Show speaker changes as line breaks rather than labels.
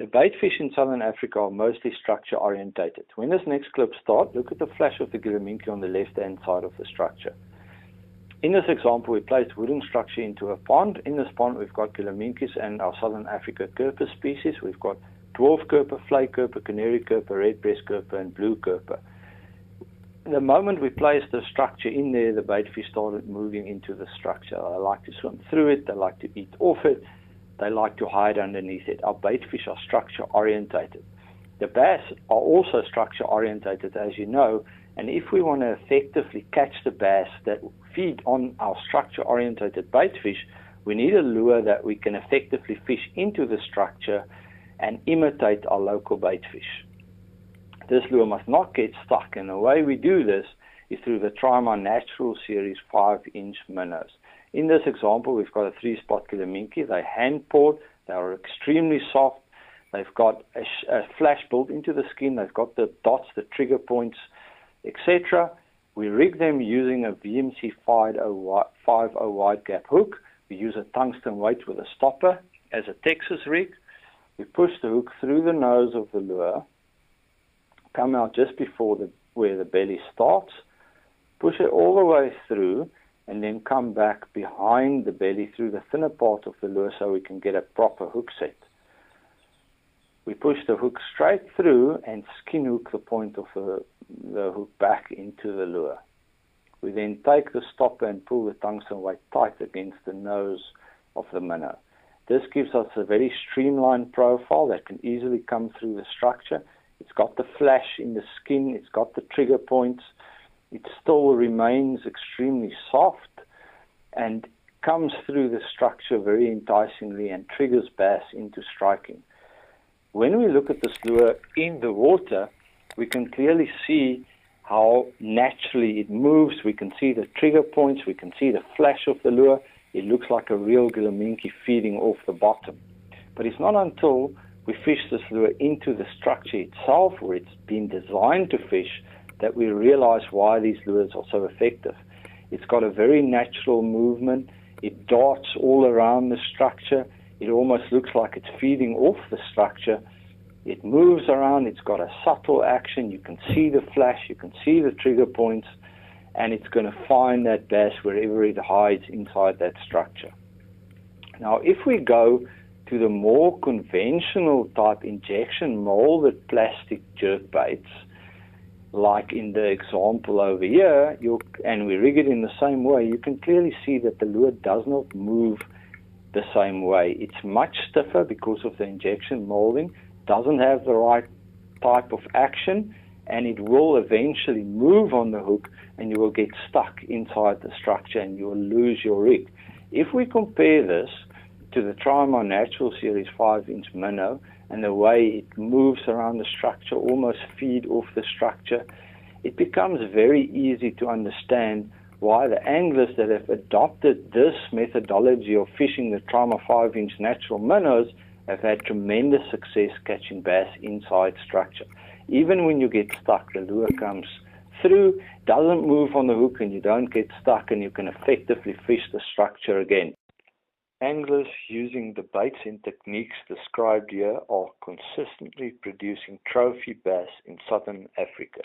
The bait fish in southern Africa are mostly structure orientated. When this next clip starts, look at the flash of the gilliminke on the left hand side of the structure. In this example, we placed wooden structure into a pond. In this pond, we've got gilliminkes and our southern Africa kerper species. We've got dwarf kerper, flake kerper, canary kerper, red-breast kerper, and blue kerper. The moment we placed the structure in there, the bait fish started moving into the structure. They like to swim through it, they like to eat off it, they like to hide underneath it. Our bait fish are structure orientated. The bass are also structure orientated, as you know, and if we want to effectively catch the bass that feed on our structure orientated bait fish, we need a lure that we can effectively fish into the structure and imitate our local bait fish. This lure must not get stuck, and the way we do this is through the Trima Natural Series 5-inch minnows. In this example, we've got a 3-spot gilliminke. They're hand-poured, they are extremely soft, they've got a flash built into the skin, they've got the dots, the trigger points, etc. We rig them using a VMC 50 wide gap hook. We use a tungsten weight with a stopper as a Texas rig. We push the hook through the nose of the lure, come out just before where the belly starts, push it all the way through, and then come back behind the belly through the thinner part of the lure so we can get a proper hook set. We push the hook straight through and skin hook the point of the hook back into the lure. We then take the stopper and pull the tungsten weight tight against the nose of the minnow. This gives us a very streamlined profile that can easily come through the structure. It's got the flash in the skin, it's got the trigger points, it still remains extremely soft and comes through the structure very enticingly and triggers bass into striking. When we look at this lure in the water, we can clearly see how naturally it moves. We can see the trigger points, we can see the flash of the lure. It looks like a real gilliminke feeding off the bottom. But it's not until we fish this lure into the structure itself, where it's been designed to fish, that we realize why these lures are so effective. It's got a very natural movement. It darts all around the structure. It almost looks like it's feeding off the structure. It moves around. It's got a subtle action. You can see the flash. You can see the trigger points. And it's going to find that bass wherever it hides inside that structure. Now, if we go to the more conventional type injection molded plastic jerk baits, like in the example over here, and we rig it in the same way, you can clearly see that the lure does not move the same way. It's much stiffer because of the injection molding, doesn't have the right type of action, and it will eventually move on the hook and you will get stuck inside the structure and you will lose your rig. If we compare this to the Trima Natural Series 5-inch minnow and the way it moves around the structure, almost feed off the structure, it becomes very easy to understand why the anglers that have adopted this methodology of fishing the Trima 5-inch natural minnows have had tremendous success catching bass inside structure. Even when you get stuck, the lure comes through, doesn't move on the hook, and you don't get stuck, and you can effectively fish the structure again. Anglers using the baits and techniques described here are consistently producing trophy bass in southern Africa.